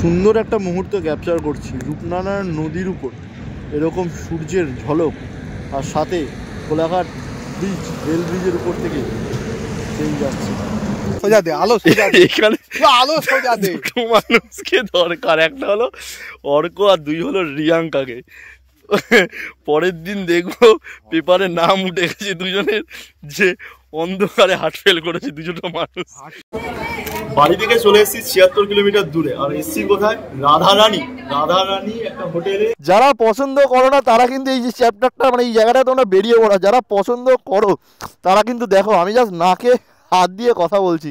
সুন্দর একটা মুহূর্ত ক্যাপচার করছি রূপনারায়ণ নদীর উপর এরকম সূর্যের ঝলক, আর সাথে কোলাঘাট ব্রিজ, রেল ব্রিজের উপর থেকে ট্রেন যাচ্ছে। সোজা দে আলো, সোজা দে এখানে আলো, সোজা দে। দুটো মানুষকে দরকার, একটা হলো অর্ক আর দুই হলো রিয়াঙ্কাকে। পরের দিন দেখবো পেপারে নাম উঠে গেছে দুজনের যে অন্ধকারে হার্ট ফেল করেছে দুজনটা মানুষ। বাড়ি থেকে চলে এসেছি ৭৬ কিলোমিটার দূরে, আর এসছি কোথায়? রাধারানী একটা হোটেলে। যারা পছন্দ করো না তারা কিন্তু এই যে চ্যাপ্টারটা, মানে এই জায়গাটা তোমরা বেরিয়ে পড়া। যারা পছন্দ করো তারা কিন্তু দেখো, আমি জাস্ট নাকে হাত দিয়ে কথা বলছি।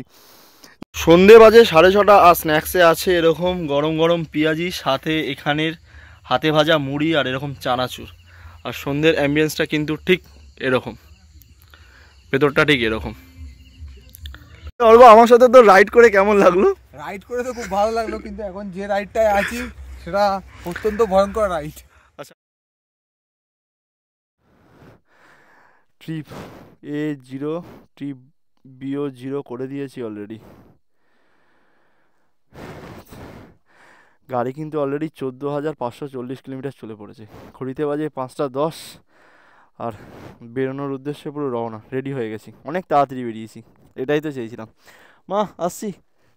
সন্ধে বাজে 6:30, আর স্ন্যাক্সে আছে এরকম গরম গরম পেঁয়াজি, সাথে এখানের হাতে ভাজা মুড়ি আর এরকম চানাচুর। আর সন্ধ্যের অ্যাম্বিয়েন্সটা কিন্তু ঠিক এরকম, ভেতরটা ঠিক এরকম। আমার সাথে তো রাইড করে কেমন লাগলো? রাইড করে তো খুব ভালো লাগলো, কিন্তু এখন যে রাইডটায় আছি সেটা অত্যন্ত ভয়ঙ্কর রাইড। আচ্ছা, ট্রিপ A0 ট্রিপ B0 করে দিয়েছি অলরেডি। গাড়ি কিন্তু অলরেডি 14,540 কিলোমিটার চলে পড়েছে। ঘড়িতে বাজে 5:10, আর বেরোনোর উদ্দেশ্যে পুরো রওনা, রেডি হয়ে গেছি। অনেক তাড়াতাড়ি বেরিয়েছি, এটাই তো চেয়েছিলাম। মা আসছি,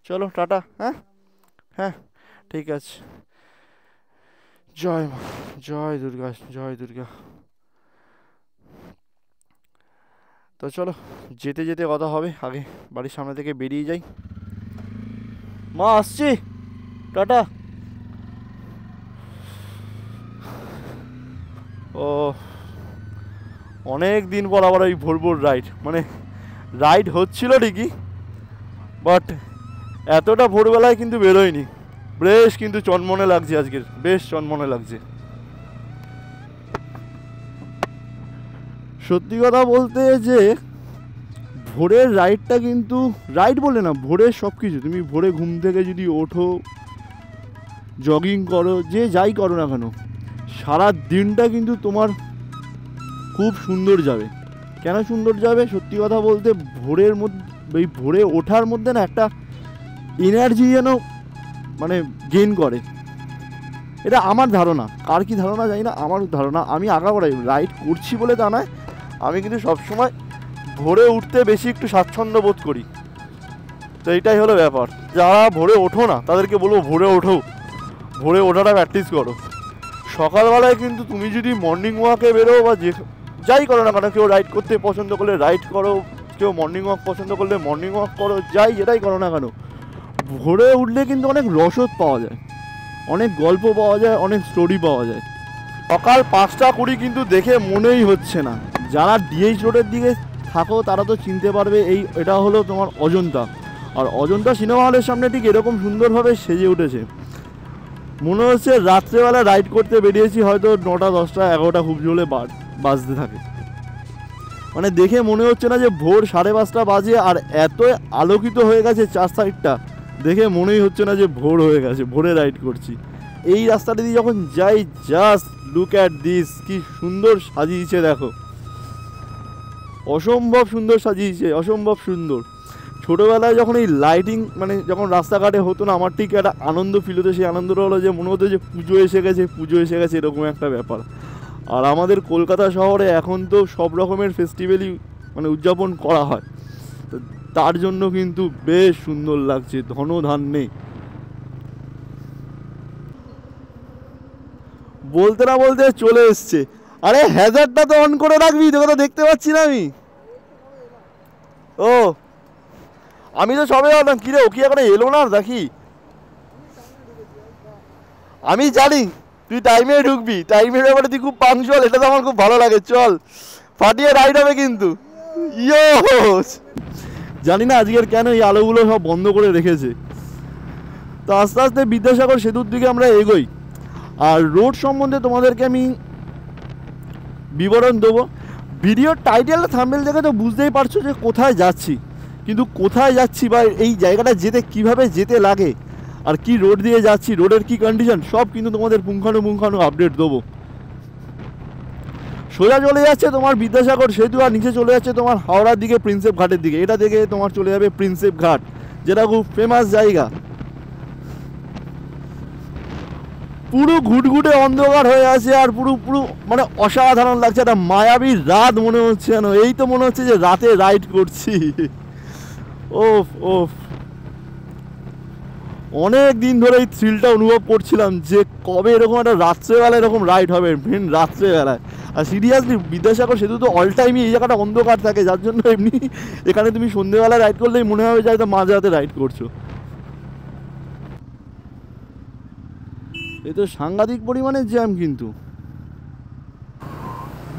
চলো টাটা। হ্যাঁ হ্যাঁ ঠিক আছে। জয় মা, জয় দুর্গা, জয় দুর্গা। তো চলো, যেতে যেতে কথা হবে, আগে বাড়ির সামনে থেকে বেরিয়ে যাই। মা আসছি, টাটা। ও অনেক দিন পর আবার ওই ভোর ভোর রাইড, মানে রাইড হচ্ছিল ঠিকই, বাট এতটা ভোরবেলায় কিন্তু বেরোয়নি। বেশ কিন্তু চনমনে লাগছে আজকের, বেশ চনমনে লাগছে। সত্যি কথা বলতে যে ভোরের রাইডটা কিন্তু, রাইড বলে না, ভোরের সব কিছু, তুমি ভোরে ঘুম থেকে যদি ওঠো, জগিং করো, যে যাই করো না কেন, সারা দিনটা কিন্তু তোমার খুব সুন্দর যাবে। কেন সুন্দর যাবে? সত্যি কথা বলতে ভোরের মধ্যে, এই ভোরে ওঠার মধ্যে না একটা এনার্জি যেন মানে গেইন করে। এটা আমার ধারণা, কার কি ধারণা জানি না, আমার ধারণা। আমি আগাগোড়াই রাইড করছি বলে তা নয়, আমি কিন্তু সবসময় ভোরে উঠতে বেশি একটু স্বাচ্ছন্দ্য বোধ করি। তো এইটাই হলো ব্যাপার। যারা ভোরে ওঠো না তাদেরকে বলবো ভোরে ওঠো, ভোরে ওঠাটা প্র্যাকটিস করো। সকালবেলায় কিন্তু তুমি যদি মর্নিং ওয়াকে বেরো বা যাই করো না কেন, কেউ রাইড করতে পছন্দ করলে রাইড করো, কেউ মর্নিং ওয়াক পছন্দ করলে মর্নিং ওয়াক করো, যাই যেটাই করো না কেন, ভোরে উঠলে কিন্তু অনেক রসদ পাওয়া যায়, অনেক গল্প পাওয়া যায়, অনেক স্টোরি পাওয়া যায়। সকাল 5:20 কিন্তু দেখে মনেই হচ্ছে না। যারা ডিএইচ রোডের দিকে থাকো তারা তো চিনতে পারবে, এটা হলো তোমার অজন্তা। আর অজন্তা সিনেমা হলের সামনে ঠিক এরকম সুন্দরভাবে সেজে উঠেছে। মনে হচ্ছে রাত্রেবেলা রাইড করতে বেরিয়েছি, হয়তো 9টা 10টা 11টা খুব জোরে বাজতে থাকে। মানে দেখে মনে হচ্ছে না যে ভোর 5:30 বাজে, আর এত আলোকিত হয়ে গেছে চার সাইডটা, দেখে মনেই হচ্ছে না যে ভোর হয়ে গেছে, ভোরে রাইড করছি। এই রাস্তাটা দিয়ে যখন যাই, জাস্ট লুক অ্যাট দিস, কি সুন্দর সাজিয়েছে দেখো, অসম্ভব সুন্দর সাজিয়েছে, অসম্ভব সুন্দর। ছোটোবেলায় যখন এই লাইটিং, মানে যখন রাস্তাঘাটে হতো না, আমার ঠিক একটা আনন্দ ফিল হতো। সেই আনন্দটা হলো যে মনে হতো যে পুজো এসে গেছে, পুজো এসে গেছে, এরকম একটা ব্যাপার। আর আমাদের কলকাতা শহরে এখন তো সব রকমের ফেস্টিভ্যালই মানে উদযাপন করা হয়, তো তার জন্য কিন্তু বেশ সুন্দর লাগছে, ধনধান্যে। বলতে না বলতে চলে এসছে। আরে হ্যাজারটা তো অন করে রাখবি, তোকে তো দেখতে পাচ্ছি না আমি। ও আমি তো সবে এলাম, কিরে ও কি এখন এলো না দেখি? আমি জানি তুই টাইমে ঢুকবি, টাইমের ব্যাপারে তুই খুব পাংচুয়াল, এটা তো আমার খুব ভালো লাগে। চল ফাটিয়ে রাইড হবে কিন্তু। ইয়ো জানি না আজকের কেন এই আলোগুলো সব বন্ধ করে রেখেছে। তো আস্তে আস্তে বিদ্যাসাগর সেতুর দিকে আমরা এগোই। আর রোড সম্বন্ধে তোমাদেরকে আমি বিবরণ দেবো। ভিডিওর টাইটেল থাম্বনেল দেখে তো বুঝতেই পারছো যে কোথায় যাচ্ছি, কিন্তু কোথায় যাচ্ছি বা এই জায়গাটা যেতে কিভাবে যেতে লাগে, আর কি রোড দিয়ে যাচ্ছি, রোডের কি কন্ডিশন, সব কিন্তু তোমাদের পুঙ্খানু আপডেট দেবো। সোজা চলে যাচ্ছে তোমার বিদ্যাসাগর সেতু, আর নিচে চলে যাচ্ছে তোমার হাওড়ার দিকে প্রিন্সেপ ঘাটের দিকে। এটা দেখে তোমার চলে যাবে প্রিন্সেপ ঘাট, যেটা খুব ফেমাস জায়গা। পুরো ঘুটঘুটে অন্ধকার হয়ে আছে আর পুরো পুরো মানে অসাধারণ লাগছে, একটা মায়াবী রাত মনে হচ্ছে যেন, এই তো মনে হচ্ছে যে রাতে রাইড করছি। ওফ ওফ, অনেক দিন ধরে এই থ্রিলটা অনুভব করছিলাম যে কবে এরকম একটা রাত্রেবেলায় এরকম রাইড হবে, মেন রাত্রেবেলায়। আর সিরিয়াসলি বিদ্যাসাগর সেতু তো অল টাইমই এই জায়গাটা অন্ধকার থাকে, যার জন্য এমনি এখানে তুমি সন্ধ্যেবেলায় রাইড করলেই মনে হবে যে মাঝরাতে রাইড করছো। এই তো সাংঘাতিক পরিমাণে জ্যাম, কিন্তু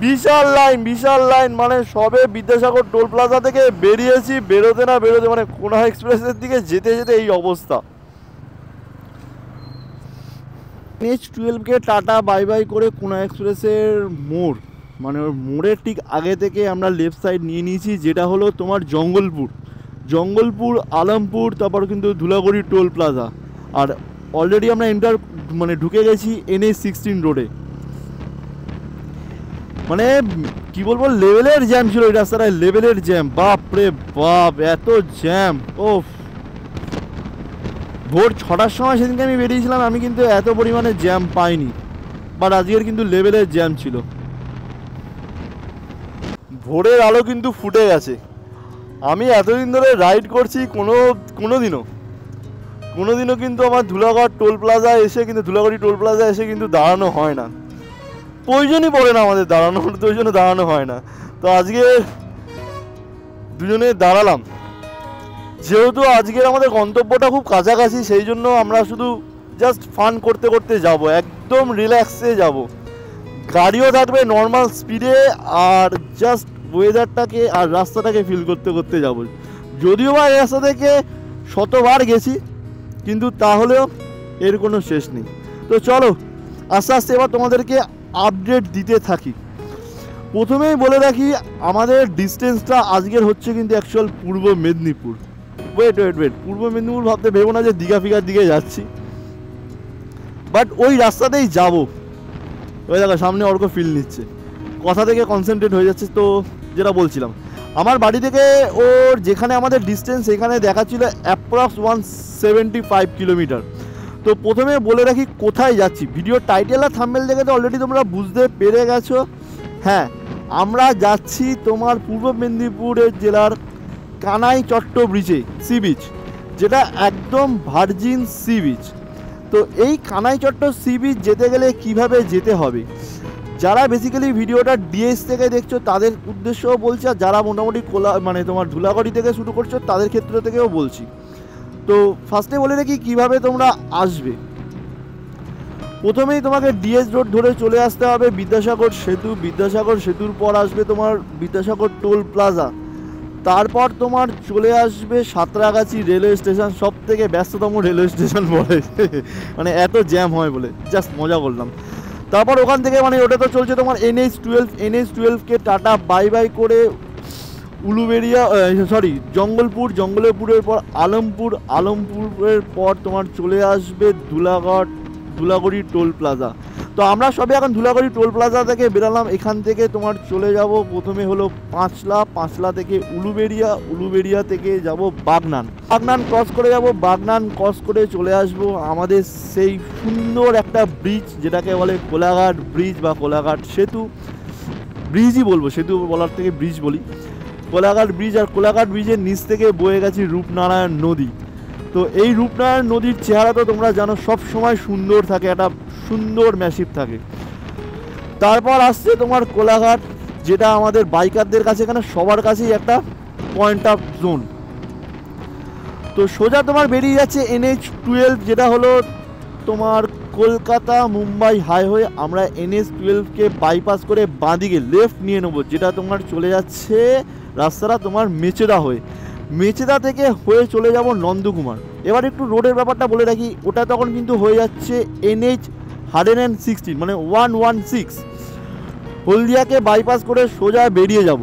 বিশাল লাইন বিশাল লাইন। মানে সবে বিদ্যাসাগর টোল প্লাজা থেকে বেরিয়েছি, বেরোতে না বেরোতে মানে কোনা এক্সপ্রেসের দিকে যেতে যেতে এই অবস্থা। NH-12কে টাটা বাই বাই করে কোনা এক্সপ্রেসের মোড়, মানে ওর মোড়ের ঠিক আগে থেকে আমরা লেফট সাইড নিয়ে নিয়েছি, যেটা হলো তোমার জঙ্গলপুর আলমপুর, তারপর কিন্তু ধুলাগড়ি টোল প্লাজা। আর অলরেডি আমরা মানে ঢুকে গেছি NH-16 রোডে। মানে কি বলবো, লেভেলের জ্যাম ছিল এই রাস্তাটায়, লেভেলের জ্যাম, বাপ রে বাপ এত জ্যাম। ও ভোর 6টার সময় সেদিনকে আমি বেরিয়েছিলাম, আমি কিন্তু এত পরিমাণে জ্যাম পাইনি, বাট আজকের কিন্তু লেভেলের জ্যাম ছিল। ভোরের আলো কিন্তু ফুটে গেছে। আমি এতদিন ধরে রাইড করছি, কোনোদিনও কিন্তু আমার ধুলাগড় টোল প্লাজা এসে কিন্তু ধুলাগড়ি টোল প্লাজা এসে কিন্তু দাঁড়ানো হয় না, প্রয়োজনই পড়ে না আমাদের দাঁড়ানোর, তো ওই জন্য দাঁড়ানো হয় না। তো আজকে দুজনে দাঁড়ালাম, যেহেতু আজকের আমাদের গন্তব্যটা খুব কাছাকাছি, সেই জন্য আমরা শুধু জাস্ট ফান করতে করতে যাব, একদম রিল্যাক্সে যাব, গাড়িও থাকবে নর্মাল স্পিডে, আর জাস্ট ওয়েদারটাকে আর রাস্তাটাকে ফিল করতে করতে যাব। যদিও বা এই রাস্তা থেকে শতবার গেছি, কিন্তু তাহলেও এর কোনো শেষ নেই। তো চলো আস্তে আস্তে এবার তোমাদেরকে আপডেট দিতে থাকি। প্রথমেই বলে রাখি, আমাদের ডিস্টেন্সটা আজকের হচ্ছে কিন্তু অ্যাকচুয়াল পূর্ব মেদিনীপুর। ওয়েট পূর্ব মেদিনীপুর ভাবতে ভেবো না যে দীঘা ফিঘার দিকে যাচ্ছি, বাট ওই রাস্তাতেই যাব। ওই দেখো সামনে অর্ক ফিল নিচ্ছে, কথা থেকে কনসেন্ট্রেট হয়ে যাচ্ছে। তো যেটা বলছিলাম, আমার বাড়ি থেকে ওর যেখানে আমাদের ডিস্টেন্স, সেখানে দেখাচ্ছিল অ্যাপ্রক্স 175 কিলোমিটার। তো প্রথমে বলে রাখি কোথায় যাচ্ছি, ভিডিওর টাইটেল আর থাম্বনেল দেখে তো অলরেডি তোমরা বুঝতে পেরে গেছো। হ্যাঁ, আমরা যাচ্ছি তোমার পূর্ব মেদিনীপুরের জেলার কানাইচট্ট ব্রিজে, সি বিচ, যেটা একদম ভার্জিন সি বিচ। তো এই কানাইচট্ট সি বিচ যেতে গেলে কিভাবে যেতে হবে, যারা বেসিক্যালি ভিডিওটা ডিএস থেকে দেখছো তাদের উদ্দেশ্যও বলছি, আর যারা মোটামুটি মানে তোমার ধুলাগড়ি থেকে শুরু করছো তাদের ক্ষেত্র থেকেও বলছি। তো ফার্স্টে বলে রাখি কীভাবে তোমরা আসবে। প্রথমেই তোমাকে ডিএস রোড ধরে চলে আসতে হবে বিদ্যাসাগর সেতুর পর আসবে তোমার বিদ্যাসাগর টোল প্লাজা, তারপর তোমার চলে আসবে সাঁতরাগাছি রেলওয়ে স্টেশন, সব থেকে ব্যস্ততম রেলওয়ে স্টেশন বলে, মানে এত জ্যাম হয় বলে জাস্ট মজা করলাম। তারপর ওখান থেকে মানে ওটা তো চলছে তোমার NH-12কে টাটা বাই বাই করে উলুবেড়িয়া জঙ্গলপুরের পর আলমপুরের পর তোমার চলে আসবে ধুলাগড়ি টোল প্লাজা। তো আমরা সবে এখন ধুলাগড়ি টোল প্লাজা থেকে বেরালাম। এখান থেকে তোমার চলে যাব, প্রথমে হলো পাঁচলা থেকে উলুবেড়িয়া থেকে যাব বাগনান ক্রস করে যাব, বাগনান ক্রস করে চলে আসব আমাদের সেই সুন্দর একটা ব্রিজ, যেটাকে বলে কোলাঘাট ব্রিজ বা কোলাঘাট সেতু। ব্রিজই বলবো, সেতু বলার থেকে ব্রিজ বলি। কোলাঘাট ব্রিজ, আর কোলাঘাট ব্রিজের নিচ থেকে বয়ে গেছে রূপনারায়ণ নদী। তো এই রূপনারায়ণ নদীর চেহারা তো তোমরা জানো, সব সময় সুন্দর থাকে, একটা সুন্দর ম্যাসিভ থাকে। তারপর আসছে তোমার কোলাঘাট, যেটা আমাদের বাইকারদের কাছে, এখানে সবার কাছেই একটা পয়েন্ট অফ জোন। তো সোজা তোমার বেরিয়ে যাচ্ছে NH-12, যেটা হলো তোমার কলকাতা মুম্বাই হাইওয়ে। আমরা NH-12কে বাইপাস করে বাঁদিকে লেফট নিয়ে নেবো, যেটা তোমার চলে যাচ্ছে রাস্তাটা তোমার মেচেদা থেকে হয়ে চলে যাব নন্দকুমার। এবার একটু রোডের ব্যাপারটা বলে রাখি, ওটা তখন কিন্তু হয়ে যাচ্ছে NH-116 মানে 116। হলদিয়াকে বাইপাস করে সোজা বেরিয়ে যাব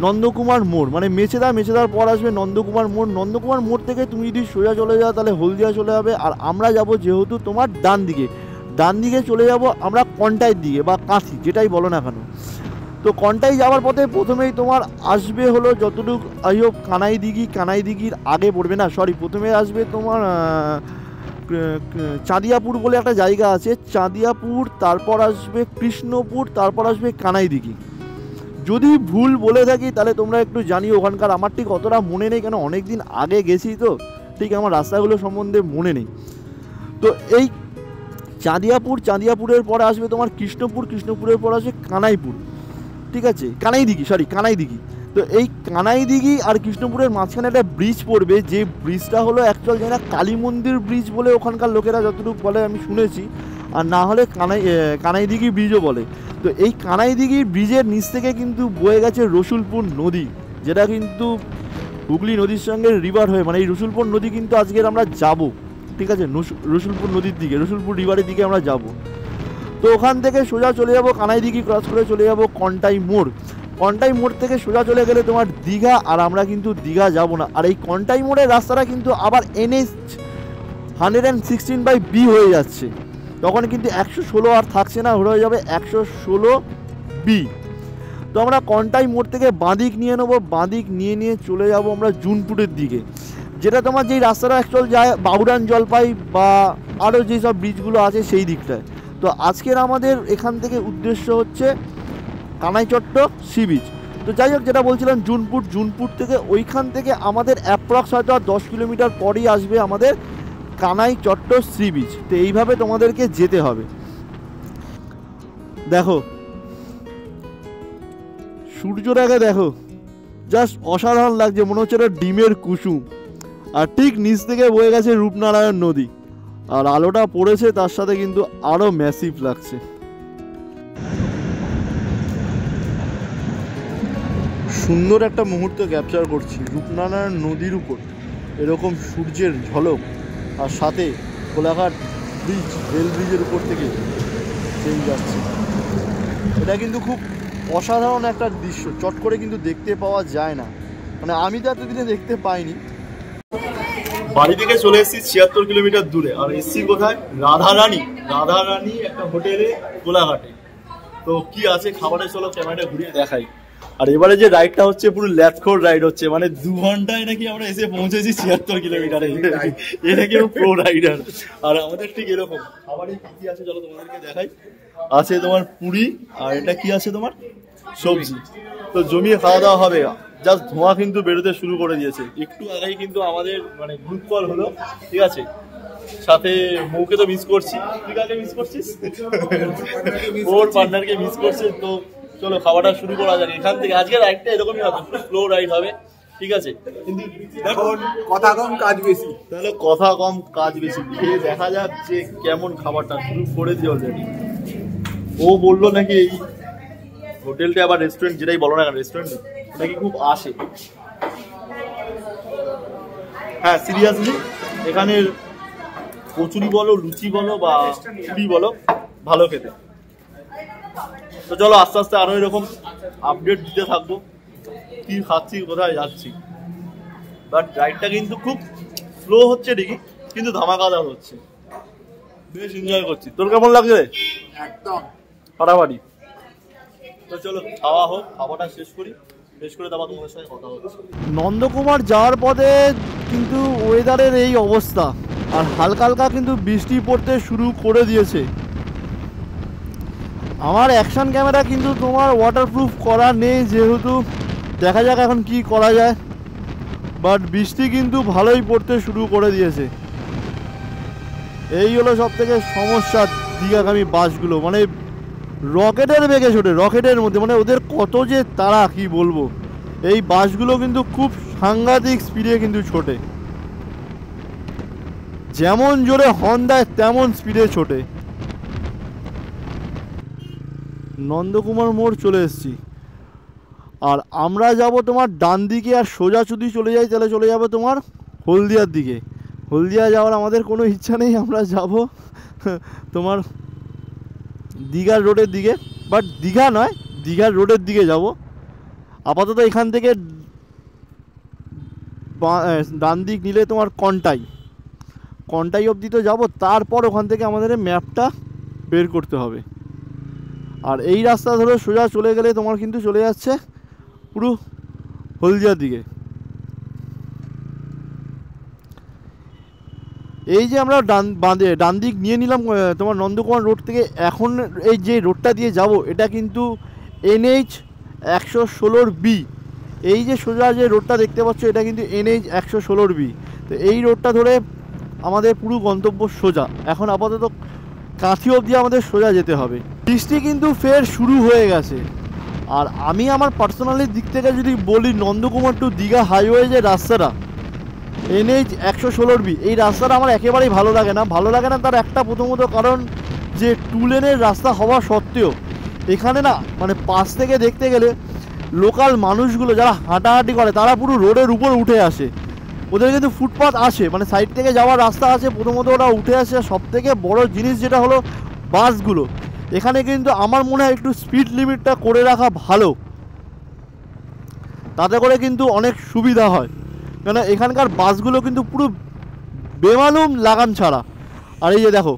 নন্দকুমার মোড়, মানে মেচেদার পর আসবে নন্দকুমার মোড় থেকে তুমি যদি সোজা চলে যাও তাহলে হলদিয়া চলে যাবে। আর আমরা যাব যেহেতু তোমার ডান দিকে চলে যাব আমরা কন্টাইয়ের দিকে বা কাঁথি, যেটাই বলো না কেন। তো কন্টাই যাওয়ার পথে প্রথমেই তোমার আসবে হলো যতটুকু কানাইদিঘির আগে পড়বে না, প্রথমে আসবে তোমার চাঁদিয়াপুর বলে একটা জায়গা আছে, চাঁদিয়াপুর, তারপর আসবে কৃষ্ণপুর, তারপর আসবে কানাইদিঘি। যদি ভুল বলে থাকি তাহলে তোমরা একটু জানিও ওখানকার, আমার ঠিক অতটা মনে নেই, কেন অনেক দিন আগে গেছি তো, ঠিক আমার রাস্তাগুলো সম্বন্ধে মনে নেই। তো এই চাঁদিয়াপুরের পরে আসবে তোমার কৃষ্ণপুর, কৃষ্ণপুরের পর আসবে কানাইপুর, ঠিক আছে, কানাইদিঘি। তো এই কানাইদিঘি আর কৃষ্ণপুরের মাঝখানে একটা ব্রিজ পড়বে, যে ব্রিজটা হলো অ্যাকচুয়াল জানি না কালী মন্দির ব্রিজ বলে ওখানকার লোকেরা যতটুকু বলে আমি শুনেছি, আর না হলে কানাইদিঘি ব্রিজও বলে। তো এই কানাইদিঘি ব্রিজের নিচ থেকে কিন্তু বয়ে গেছে রসুলপুর নদী, যেটা কিন্তু হুগলি নদীর সঙ্গে রিভার হয়ে, মানে এই রসুলপুর নদী কিন্তু আজকের আমরা যাব, ঠিক আছে, রসুলপুর নদীর দিকে, রসুলপুর রিভারের দিকে আমরা যাব। তো ওখান থেকে সোজা চলে যাব কানাইদিঘি ক্রস করে চলে যাব কন্টাই মোড় থেকে সোজা চলে গেলে তোমার দীঘা, আর আমরা কিন্তু দীঘা যাব না। আর এই কন্টাই মোড়ের রাস্তাটা কিন্তু আবার NH 116/B হয়ে যাচ্ছে, তখন কিন্তু 116 আর থাকছে না, হয়ে যাবে 116B। তো আমরা কন্টাই মোড় থেকে বাঁদিক নিয়ে নেবো, বাঁদিক নিয়ে চলে যাব আমরা জুনপুরের দিকে, যেটা তোমার যেই রাস্তাটা অ্যাকচুয়াল যায় বাবুরান জলপাই বা আরও যেসব ব্রিজগুলো আছে সেই দিকটায়। তো আজকের আমাদের এখান থেকে উদ্দেশ্য হচ্ছে কানাইচট্ট সি বিচ। তো যাই হোক, যেটা বলছিলাম জুনপুর থেকে ওইখান থেকে আমাদের অ্যাপ্রক্স হয়তো 10 কিলোমিটার পরেই আসবে আমাদের কানাইচট্ট সি বিচ। তো এইভাবে তোমাদেরকে যেতে হবে। দেখো সূর্যটাকে দেখো, জাস্ট অসাধারণ লাগছে, মনে হচ্ছে এটা ডিমের কুসুম, আর ঠিক নিচ থেকে বয়ে গেছে রূপনারায়ণ নদী, আর আলোটা পড়েছে তার সাথে কিন্তু আরও ম্যাসিভ লাগছে। সুন্দর একটা মুহূর্ত ক্যাপচার করছি, রূপনারায়ণ নদীর উপর এরকম সূর্যের ঝলক, আর সাথে কোলাঘাট ব্রিজ, রেল ব্রিজের উপর থেকে ট্রেন যাচ্ছে। এটা কিন্তু খুব অসাধারণ একটা দৃশ্য, চট করে কিন্তু দেখতে পাওয়া যায় না, মানে আমি তো এতদিনে দেখতে পাইনি। বাড়ি থেকে চলে এসেছি 76 কিলোমিটার দূরে, আর এসছি কোথায়? রাধারানী একটা হোটেলে কোলাঘাটে। তো কি আছে খাবারে, চলো ক্যামেরাটা ঘুরিয়ে দেখাই। আর এবারে যে রাইডটা হচ্ছে পুরো ল্যাথখোর রাইড হচ্ছে, মানে 2 ঘন্টায় নাকি আমরা এসে পৌঁছেছি 76 কিলোমিটারে। এটা কি প্রো রাইডার। আর আমাদের ঠিক এরকম খাবারে কি আছে চলো তোমাদেরকে দেখাই। আছে তোমার পুরি, আর এটা কি আছে তোমার সবজি। তো জমিয়ে খাওয়া দাওয়া হবে, জাস্ট ধোঁয়া কিন্তু বেরোতে শুরু করে দিয়েছে। একটু আগেই কিন্তু আমাদের মানে গ্রুপ কল হলো, ঠিক আছে, সাথে মৌকে তো মিস করছি। তুই কাকে মিস করছিস? ওর পার্টনারকে মিস করছে। তো চলো খাওয়াটা শুরু করা যাক এখান থেকে। আজকে রাইডটা এরকমই হবে, স্লো রাইড হবে, ঠিক আছে, কিন্তু এখন কথা কম কাজ বেশি। তাহলে কথা কম কাজ বেশি, খেয়ে দেখা যাক যে কেমন খাবারটা। শুরু করে দিয়ে অলরেডি ও বললো নাকি এই হোটেলটা আবার রেস্টুরেন্ট, যেটাই বলো না কেন রেস্টুরেন্ট নাকি খুব আসে। হ্যাঁ সিরিয়াসলি, এখানের কচুরি বলো, লুচি বলো বা পুরি বলো, ভালো খেতে। তো চলো আস্তে আস্তে আরো এরকম আপডেট দিতে থাকবো, কি খাচ্ছি কোথায় যাচ্ছি। বাট রাইডটা কিন্তু খুব স্লো হচ্ছে ঠিকই, কিন্তু ধামাকাদার হচ্ছে, বেশ এনজয় করছি। তোর কেমন লাগছে? একদম ফাটাফাটি। তো চলো খাওয়া হোক, খাওয়াটা শেষ করি, শেষ করে তারপর তোমাদের সাথে কথা হচ্ছে। নন্দকুমার যাওয়ার পথে কিন্তু ওয়েদারের এই অবস্থা, আর হালকা হালকা কিন্তু বৃষ্টি পড়তে শুরু করে দিয়েছে। আমার অ্যাকশন ক্যামেরা কিন্তু তোমার ওয়াটারপ্রুফ করা নেই, যেহেতু দেখা যাক এখন কি করা যায়। বাট বৃষ্টি কিন্তু ভালোই পড়তে শুরু করে দিয়েছে। এই হলো সব থেকে সমস্যা দীঘাগামী বাসগুলো, মানে রকেটের বেগে ছোটে, রকেটের মধ্যে, মানে ওদের কত যে তাড়া কি বলবো। এই বাসগুলো কিন্তু খুব সাংঘাতিক স্পিডে কিন্তু ছোটে, যেমন জোরে হর্ন দেয় তেমন স্পিডে ছোটে। নন্দকুমার মোড় চলে এসেছি, আর আমরা যাব তোমার ডান দিকে, আর সোজা যদি চলে যাই তাহলে চলে যাবে তোমার হলদিয়ার দিকে। হলদিয়া যাওয়ার আমাদের কোনো ইচ্ছা নেই, আমরা যাব তোমার দীঘার রোডের দিকে। বাট দীঘা নয়, দীঘার রোডের দিকে যাব আপাতত। এখান থেকে ডান দিক নিলে তোমার কন্টাই অবধি তো যাবো, তারপর ওখান থেকে আমাদের ম্যাপটা বের করতে হবে। আর এই রাস্তা ধরে সোজা চলে গেলে তোমার কিন্তু চলে যাচ্ছে পুরো হলদিয়ার দিকে। এই যে আমরা ডান দিক নিয়ে নিলাম তোমার নন্দকুমার রোড থেকে, এখন এই যে রোডটা দিয়ে যাব এটা কিন্তু NH 116B। এই যে সোজা যে রোডটা দেখতে পাচ্ছ এটা কিন্তু NH 116B। তো এই রোডটা ধরে আমাদের পুরো গন্তব্য সোজা। এখন আপাতত কাঁথি অবধি আমাদের সোজা যেতে হবে। বৃষ্টি কিন্তু ফের শুরু হয়ে গেছে। আর আমি আমার পার্সোনালি দিক থেকে যদি বলি, নন্দকুমার টু দীঘা হাইওয়ে যে রাস্তাটা NH 116B, এই রাস্তাটা আমার একেবারেই ভালো লাগে না। তার একটা প্রথমত কারণ যে 2 লেনের রাস্তা হওয়া সত্ত্বেও এখানে না মানে পাশ থেকে দেখতে গেলে লোকাল মানুষগুলো যারা হাঁটাহাঁটি করে তারা পুরো রোডের উপর উঠে আসে। ওদের কিন্তু ফুটপাথ আছে, মানে সাইড থেকে যাওয়ার রাস্তা আছে, প্রথমত ওরা উঠে আসে। সবথেকে বড় জিনিস যেটা হলো বাসগুলো, এখানে কিন্তু আমার মনে হয় একটু স্পিড লিমিটটা করে রাখা ভালো, তাতে করে কিন্তু অনেক সুবিধা হয়। কেন এখানকার বাসগুলো কিন্তু পুরো বেমালুম লাগাম ছাড়া। আর এই যে দেখো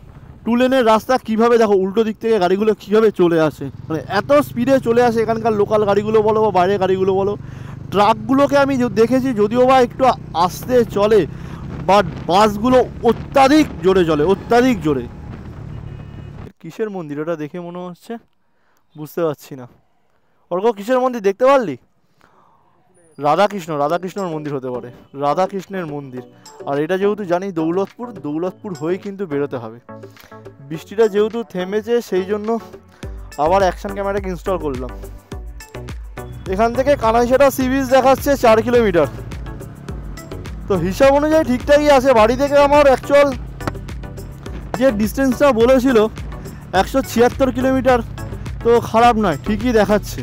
2 লেনের রাস্তা কীভাবে, দেখো উল্টো দিক থেকে গাড়িগুলো কীভাবে চলে আসে, মানে এত স্পিডে চলে আসে এখানকার লোকাল গাড়িগুলো বলো বা বাইরের গাড়িগুলো বলো। ট্রাকগুলোকে আমি দেখেছি যদিও বা একটু আস্তে চলে, বাট বাসগুলো অত্যাধিক জোরে চলে, অত্যাধিক জোরে। কিসের মন্দির ওটা দেখে মনে হচ্ছে, বুঝতে পারছি না। অর্ক কিসের মন্দির দেখতে পারলি? রাধাকৃষ্ণর মন্দির হতে পারে, রাধাকৃষ্ণের মন্দির। আর এটা যেহেতু জানি দৌলতপুর হয়ে কিন্তু বেরোতে হবে। বৃষ্টিটা যেহেতু থেমেছে সেই জন্য আবার অ্যাকশন ক্যামেরাকে ইনস্টল করলাম। এখান থেকে কানাইছড়া সি বিচ দেখাচ্ছে 4 কিলোমিটার, তো হিসাব অনুযায়ী ঠিকঠাকই আছে। বাড়ি থেকে আমার অ্যাকচুয়াল যে ডিস্টেন্সটা বলেছিল 176 কিলোমিটার, তো খারাপ নয়, ঠিকই দেখাচ্ছে।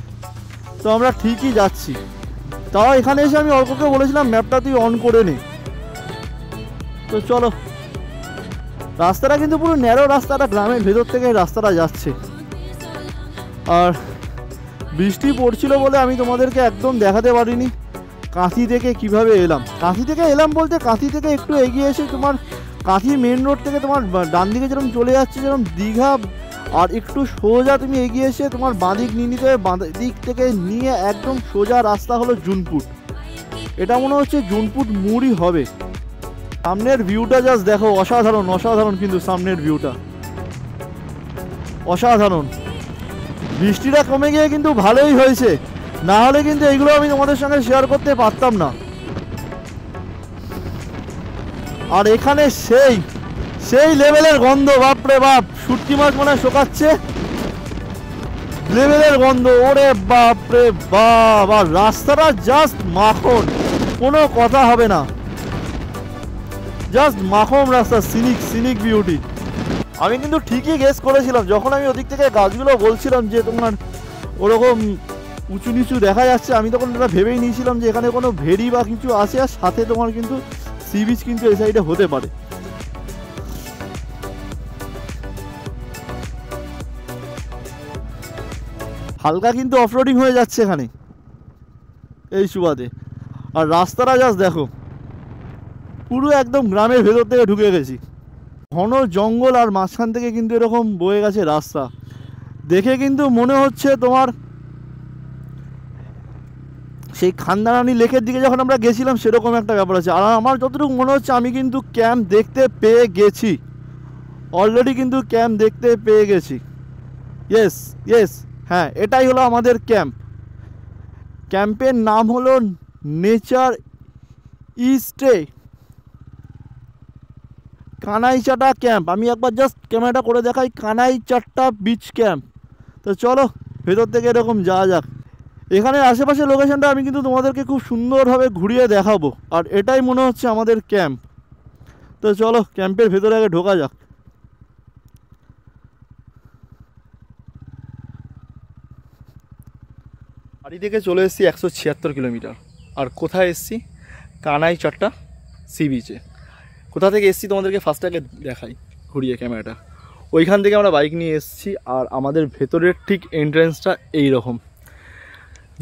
তো আমরা ঠিকই যাচ্ছি। তাও এখানে এসে আমি অল্পকে বলেছিলাম ম্যাপটা তুই অন করে নে। তো চলো, রাস্তাটা কিন্তু পুরো ন্যারো রাস্তাটা, গ্রামের ভেতর থেকে রাস্তাটা যাচ্ছে। আর বৃষ্টি পড়ছিল বলে আমি তোমাদেরকে একদম দেখাতে পারিনি কাঁথি থেকে কিভাবে এলাম। কাঁথি থেকে এলাম বলতে কাঁথি থেকে একটু এগিয়ে এসে তোমার কাঁথি মেন রোড থেকে তোমার ডান দিকে যেরকম চলে যাচ্ছে যেরকম দীঘা, আর একটু সোজা তুমি এগিয়ে এসে তোমার বাঁদিক নিয়ে নিতে হবে। বাঁদিক থেকে নিয়ে একদম সোজা রাস্তা হলো জুনপুট। এটা মনে হচ্ছে জুনপুট মোড়ই হবে। সামনের ভিউটা জাস্ট দেখো, অসাধারণ কিন্তু সামনের ভিউটা অসাধারণ। বৃষ্টিটা কমে গিয়ে কিন্তু ভালোই হয়েছে, না হলে কিন্তু এইগুলো আমি তোমাদের সঙ্গে শেয়ার করতে পারতাম না। আর এখানে সেই লেভেলের গন্ধ, বাপরে বাপ, শুটকি মাছ মনে হয় শোকাচ্ছে লেভেলের গন্ধ, ওরে বাপরে বাপ। আর রাস্তাটা জাস্ট মাখন, কোনো কথা হবে না, জাস্ট মাখন রাস্তা, সিনিক বিউটি। আমি কিন্তু ঠিকই গেস করেছিলাম যখন আমি ওদিক থেকে গাছগুলো বলছিলাম যে তোমার ওরকম উঁচু নিচু দেখা যাচ্ছে, আমি তখন এটা ভেবেই নিয়েছিলাম যে এখানে কোনো ভেরি বা কিছু আছে, আর সাথে তোমার কিন্তু সি বিচ কিন্তু এই সাইডে হতে পারে। হালকা কিন্তু অফরোডিং হয়ে যাচ্ছে এখানে এই সুবাদে। আর রাস্তাটা জাস্ট দেখো, পুরো একদম গ্রামের ভেতর থেকে ঢুকে গেছি। ঘন জঙ্গল আর মাঝখান থেকে কিন্তু এরকম বয়ে গেছে রাস্তা, দেখে কিন্তু মনে হচ্ছে তোমার সেই খান্দারানি লেকের দিকে যখন আমরা গেছিলাম সেরকম একটা ব্যাপার আছে। আর আমার যতটুকু মনে হচ্ছে আমি কিন্তু ক্যাম্প দেখতে পেয়ে গেছি, অলরেডি কিন্তু ক্যাম্প দেখতে পেয়ে গেছি। ইয়েস, হ্যাঁ, এটাই হলো আমাদের ক্যাম্প। ক্যাম্পের নাম হলো নেচার স্টে কানাইচাটা ক্যাম্প। আমি একবার জাস্ট ক্যামেরাটা করে দেখাই, কানাইচাটা বিচ ক্যাম্প। তো চলো ভেতর থেকে এরকম যাওয়া যাক। এখানে আশেপাশে লোকেশনটা আমি কিন্তু তোমাদেরকে খুব সুন্দরভাবে ঘুরিয়ে দেখাবো। আর এটাই মনে হচ্ছে আমাদের ক্যাম্প। তো চলো ক্যাম্পের ভেতরে আগে ঢোকা যাক। বাড়ি থেকে চলে এসেছি 176 কিলোমিটার। আর কোথায় এসেছি? কানাইচাটা সি বিচে। কোথা থেকে এসেছি তোমাদেরকে ফার্স্ট আগে দেখাই ঘুরিয়ে ক্যামেরাটা। ওইখান থেকে আমরা বাইক নিয়ে এসেছি, আর আমাদের ভেতরের ঠিক এন্ট্রেন্সটা এই রকম।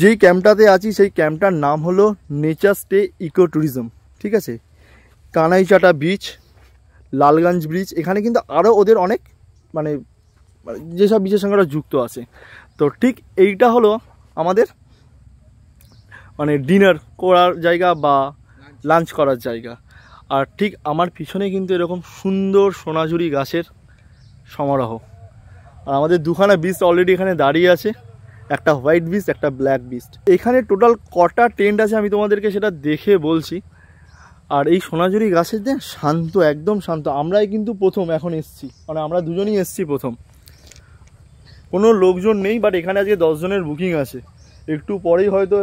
যেই ক্যাম্পটাতে আছি সেই ক্যাম্পটার নাম হলো নেচার স্টে ইকো ট্যুরিজম, ঠিক আছে। কানাইচাটা বিচ, লালগঞ্জ ব্রিজ, এখানে কিন্তু আরও ওদের অনেক মানে যেসব বিচের সঙ্গে ওরা যুক্ত আছে। তো ঠিক এইটা হলো আমাদের মানে ডিনার করার জায়গা বা লাঞ্চ করার জায়গা। আর ঠিক আমার পিছনে কিন্তু এরকম সুন্দর সোনাঝুরি গাছের সমারোহ। আর আমাদের দুখানা বিস্ট অলরেডি এখানে দাঁড়িয়ে আছে, একটা হোয়াইট বিস্ট একটা ব্ল্যাক বিস্ট। এখানে টোটাল কটা টেন্ট আছে আমি তোমাদেরকে সেটা দেখে বলছি। আর এই সোনাঝুরি গাছের যে শান্ত, একদম শান্ত। আমরাই কিন্তু প্রথম এখন এসছি, মানে আমরা দুজনই এসছি প্রথম, কোনো লোকজন নেই। বাট এখানে আজকে 10 জনের বুকিং আছে। একটু পরেই হয়তো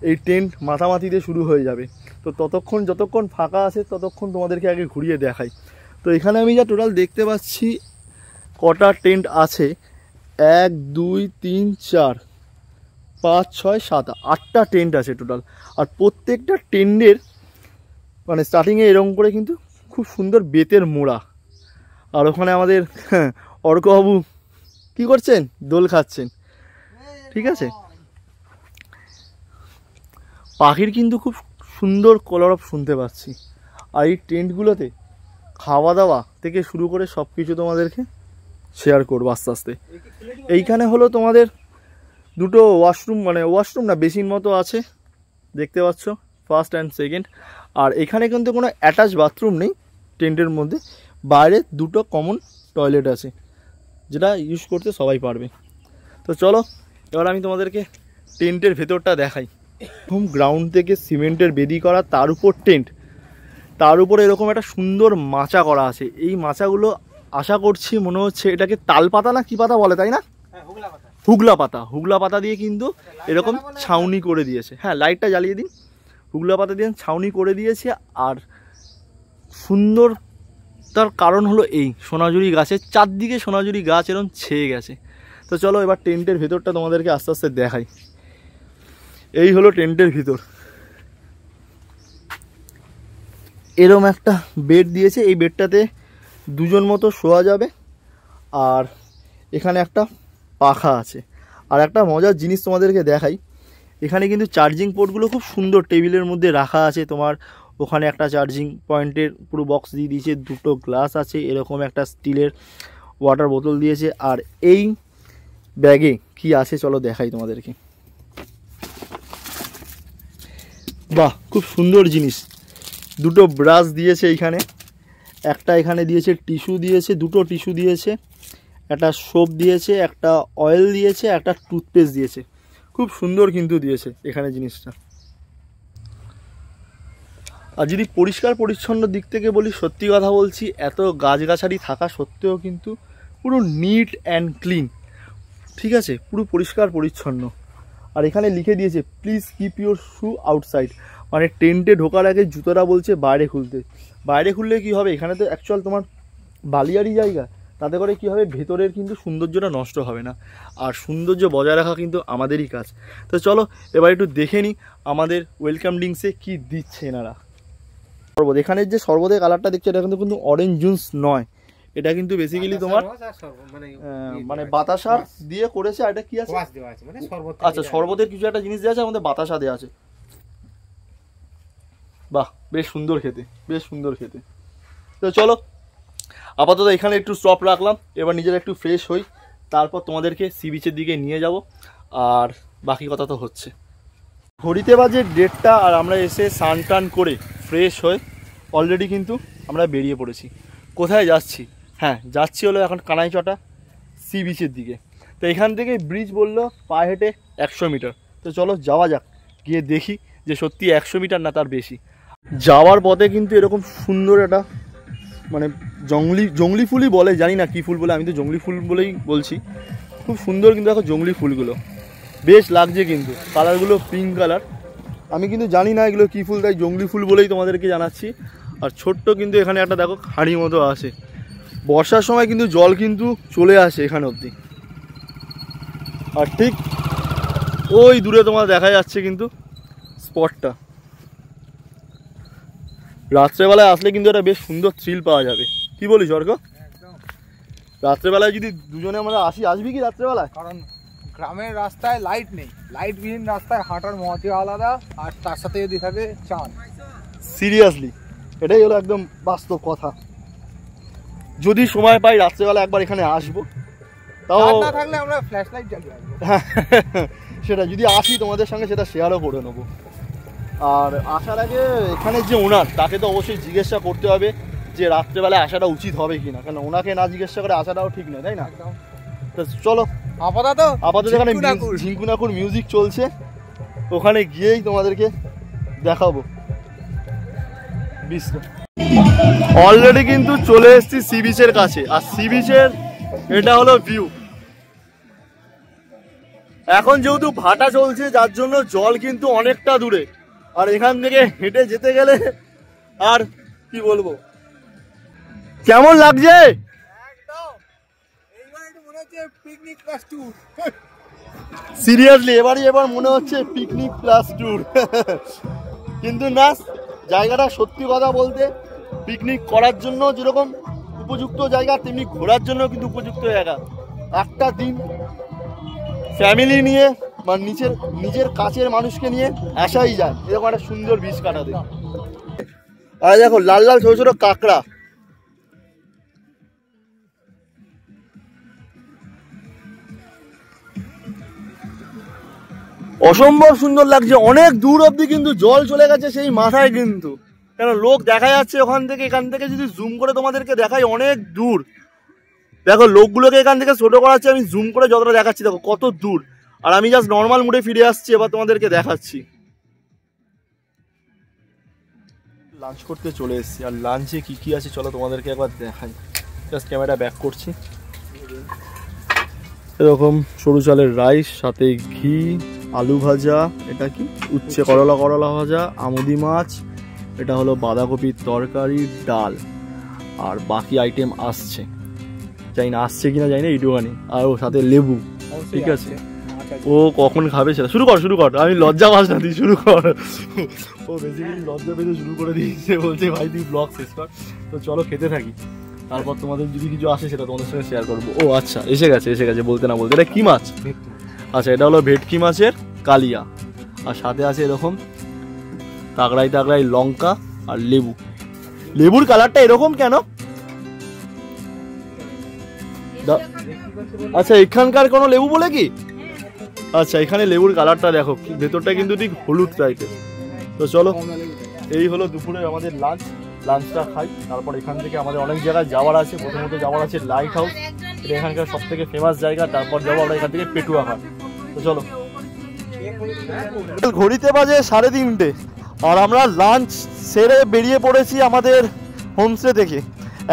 এই টেন্ট মাথামাতিতে শুরু হয়ে যাবে। তো ততক্ষণ যতক্ষণ ফাঁকা আছে ততক্ষণ তোমাদেরকে আগে ঘুরিয়ে দেখাই। তো এখানে আমি যা টোটাল দেখতে পাচ্ছি কটা টেন্ট আছে, 1 2 3 4 5 6 7 8টা টেন্ট আছে টোটাল। আর প্রত্যেকটা টেন্টের মানে স্টার্টিংয়ে এরকম করে কিন্তু খুব সুন্দর বেতের মোড়া। আর ওখানে আমাদের অর্কবাবু কি করছেন, দোল খাচ্ছেন, ঠিক আছে। পাখির কিন্তু খুব সুন্দর কলরব শুনতে পাচ্ছি। আর এই টেন্টগুলোতে খাওয়া দাওয়া থেকে শুরু করে সব কিছু তোমাদেরকে শেয়ার করবো আস্তে আস্তে। এইখানে হলো তোমাদের দুটো ওয়াশরুম, মানে ওয়াশরুম না বেসিন মতো আছে, দেখতে পাচ্ছ, ফার্স্ট অ্যান্ড সেকেন্ড। আর এখানে কিন্তু কোনো অ্যাটাচ বাথরুম নেই টেন্টের মধ্যে, বাইরে দুটো কমন টয়লেট আছে যেটা ইউজ করতে সবাই পারবে। তো চলো এবার আমি তোমাদেরকে টেন্টের ভেতরটা দেখাই। হোম গ্রাউন্ড থেকে সিমেন্টের বেদি করা, তার উপর টেন্ট, তার উপর এরকম একটা সুন্দর মাচা করা আছে। এই মাচাগুলো আশা করছি মনে হচ্ছে এটাকে তাল পাতা না কি পাতা বলে, তাই না? হুগলা পাতা। হুগলা পাতা দিয়ে কিন্তু এরকম ছাউনি করে দিয়েছে। হ্যাঁ, লাইটটা জ্বালিয়ে দিন। হুগলা পাতা দিয়ে ছাউনি করে দিয়েছে। আর সুন্দর তার কারণ হলো এই সোনাঝুরি গাছের চারদিকে সোনাঝুরি গাছ এরকম ছেয়ে গেছে। তো চলো এবার টেন্টের ভেতরটা তোমাদেরকে আস্তে আস্তে দেখাই। এই হলো টেন্টের ভিতর, এরম একটা বেড দিয়েছে। এই বেডটাতে 2 জন মতো শোয়া যাবে। আর এখানে একটা পাখা আছে। আর একটা মজার জিনিস তোমাদেরকে দেখাই, এখানে কিন্তু চার্জিং পোর্টগুলো খুব সুন্দর টেবিলের মধ্যে রাখা আছে। তোমার ওখানে একটা চার্জিং পয়েন্টের পুরো বক্স দিয়ে দিয়েছে, 2টো গ্লাস আছে, এরকম একটা স্টিলের ওয়াটার বোতল দিয়েছে। আর এই ব্যাগে কি আছে চলো দেখাই তোমাদেরকে। বাহ, খুব সুন্দর জিনিস। 2টো ব্রাশ দিয়েছে এইখানে, একটা এখানে দিয়েছে টিস্যু দিয়েছে, 2টো টিস্যু দিয়েছে, একটা সোপ দিয়েছে, একটা অয়েল দিয়েছে, একটা টুথপেস্ট দিয়েছে। খুব সুন্দর কিন্তু দিয়েছে এখানে জিনিসটা। আর যদি পরিষ্কার পরিচ্ছন্ন দিক থেকে বলি, সত্যি কথা বলছি, এত গাছগাছালি থাকা সত্ত্বেও কিন্তু পুরো নিট অ্যান্ড ক্লিন, ঠিক আছে, পুরো পরিষ্কার পরিচ্ছন্ন। আর এখানে লিখে দিয়েছে please keep your shoe outside, মানে টেন্টে ঢোকার আগে জুতোটা বলছে বাইরে খুলতে। বাইরে খুললে কি হবে, এখানে তো অ্যাকচুয়াল তোমার বালিয়ারি জায়গা, তাতে করে কি হবে ভেতরের কিন্তু সৌন্দর্যটা নষ্ট হবে না। আর সৌন্দর্য বজায় রাখা কিন্তু আমাদেরই কাজ। তো চলো এবার একটু দেখে নিই আমাদের ওয়েলকাম ড্রিঙ্কসে কি দিচ্ছে এনারা। শরবত, এখানের যে শরবতের কালারটা দেখছো এটা কিন্তু অরেঞ্জ জুস নয়, এটা কিন্তু বেসিক্যালি তোমার মানে বাতাসা দিয়ে করেছে। আর এটা কি আছে, আচ্ছা শরবতের কিছু একটা জিনিস দেওয়া আছে, আমাদের বাতাসা দেওয়া আছে। বাহ, বেশ সুন্দর খেতে, বেশ সুন্দর খেতে। তো চলো আপাতত এখানে একটু স্টপ রাখলাম, এবার নিজেরা একটু ফ্রেশ হই, তারপর তোমাদেরকে সি বিচের দিকে নিয়ে যাব। আর বাকি কথা তো হচ্ছে। ঘড়িতে বাজে 1:30 আর আমরা এসে স্নান টান করে ফ্রেশ হয়ে অলরেডি কিন্তু আমরা বেরিয়ে পড়েছি। কোথায় যাচ্ছি? হ্যাঁ, যাচ্ছি হলো এখন কানাইচটা সি বিচের দিকে। তো এখান থেকে ব্রিজ বললো পায়ে হেঁটে 100 মিটার। তো চলো যাওয়া যাক, গিয়ে দেখি যে সত্যি 100 মিটার না তার বেশি। যাওয়ার পথে কিন্তু এরকম সুন্দর একটা মানে জংলি ফুলই বলে, জানি না কী ফুল বলে, আমি তো জংলি ফুল বলেই বলছি। খুব সুন্দর কিন্তু দেখো জংলি ফুলগুলো, বেশ লাগছে কিন্তু, কালারগুলো পিঙ্ক কালার। আমি কিন্তু জানি না এগুলো কী ফুল, তাই জংলি ফুল বলেই তোমাদেরকে জানাচ্ছি। আর ছোট্ট কিন্তু এখানে একটা দেখো হাঁড়ি মতো আছে। বর্ষার সময় কিন্তু জল কিন্তু চলে আসে এখানে অবধি। আর ঠিক ওই দূরে তোমার দেখা যাচ্ছে কিন্তু স্পটটা। রাত্রেবেলায় আসলে কিন্তু একটা বেশ সুন্দর থ্রিল পাওয়া যাবে, কি বলিস অর্ক? রাত্রেবেলায় যদি দুজনে আমরা আসবি কি রাত্রেবেলায়? কারণ গ্রামের রাস্তায় লাইট নেই, লাইটবিহীন রাস্তায় হাঁটার মজাই আলাদা। আর তার সাথে যদি থাকে চাঁদ, সিরিয়াসলি এটাই হলো একদম বাস্তব কথা। যদি সময় পাই রাত্রেবেলা একবার এখানে আসবো, তাও না থাকলে আমরা ফ্ল্যাশ লাইট জ্বালিয়ে আসবো। সেটা যদি আসি তোমাদের সঙ্গে সেটা শেয়ারও করে নেবো। আর আসার আগে এখানে যে ওনার তাকে তো অবশ্যই জিজ্ঞাসা করতে হবে যে রাত্রেবেলায় আসাটা উচিত হবে কিনা, কারণ ওনাকে না জিজ্ঞাসা করে আসাটাও ঠিক নয়, তাই না? তো চলো আপাতত এখানে ঝিঙ্কুনাকুর মিউজিক চলছে, ওখানে গিয়েই তোমাদেরকে দেখাবো। অলরেডি কিন্তু চলে এসেছি সি বিচের কাছে, আর সি বিচের এটা হলো ভিউ। এখন যেহেতু ভাটা চলছে যার জন্য জল কিন্তু অনেকটা দূরে, আর এখান থেকে হেঁটে যেতে গেলে আর কি বলবো। কেমন লাগছে? সিরিয়াসলি এবার মনে হচ্ছে পিকনিক প্লাস ট্যুর। কিন্তু না, জায়গাটা সত্যি কথা বলতে পিকনিক করার জন্য যেরকম উপযুক্ত জায়গা, তেমনি ঘোরার জন্য কিন্তু উপযুক্ত জায়গা। একটা দিন ফ্যামিলি নিয়ে বা নিজের কাছের মানুষকে নিয়ে আসাই যায় এরকম একটা সুন্দর বিচ কাটাতে। আর দেখো লাল লাল ছোট ছোট কাঁকড়া, অসম্ভব সুন্দর লাগছে। অনেক দূর অব্দি কিন্তু জল চলে গেছে সেই মাথায়, কিন্তু কেন লোক দেখা যাচ্ছে ওখান থেকে। এখান থেকে যদি জুম করে তোমাদেরকে দেখাই অনেক দূর, দেখো লোকগুলোকে এখান থেকে ছোট করাচ্ছে, আমি জুম করে যতটা দেখাচ্ছি দেখো কত দূর। আর আমি জাস্ট নর্মাল মুডে ফিরে আসছি, এবার তোমাদেরকে দেখাচ্ছি। লাঞ্চ করতে চলে এসেছি, আর লাঞ্চে কি কি আছে চলো তোমাদেরকে একবার দেখাই। জাস্ট ক্যামেরা ব্যাক করছি। এরকম সরু চালের রাইস, সাথে ঘি, আলু ভাজা, এটা কি উচ্ছে করলা ভাজা, আমুদি মাছ, এটা হলো বাঁধাকপির তরকারি, ডাল, আর বাকি আইটেম আসছে, জানি না আসছে কিনা জানি না, এইটুখানি। আর ওর সাথে লেবু, ঠিক আছে। ও কখন খাবে সেটা শুরু কর, আমি লজ্জা পাস না, তুই শুরু কর। ও বেসিক্যালি লজ্জা পেতে শুরু করে দিয়েছে, বলছে ভাই তুই ব্লগ শেষ কর। তো চলো খেতে থাকি, তারপর তোমাদের যদি কিছু আসে সেটা তোমাদের সঙ্গে শেয়ার করবো। ও আচ্ছা, এসে গেছে বলতে না বলতে। এটা কি মাছ? আচ্ছা, এটা হলো ভেটকি মাছের কালিয়া, আর সাথে আছে এরকম তাগড়াই লঙ্কা আর লেবু। লেবুর কালারটা এরকম কেন? আচ্ছা, এখানকার কোনো লেবু বলে কি? আচ্ছা, এখানে লেবুর কালারটা দেখো, ভেতরটা কিন্তু ঠিক হলুদ টাইপের। তো চলো, এই হলো দুপুরে আমাদের লাঞ্চটা খাই। তারপর এখান থেকে আমাদের অনেক জায়গায় যাওয়ার আছে। প্রথমত যাওয়ার আছে লাইট হাউস, এটা এখানকার সব থেকে ফেমাস জায়গা। তারপর যাবো আমরা এখান থেকে পেটুয়া ঘাট। তো চলো, ঘড়িতে বাজে 3:30, আর আমরা লাঞ্চ সেরে বেরিয়ে পড়েছি আমাদের হোমস্টে থেকে।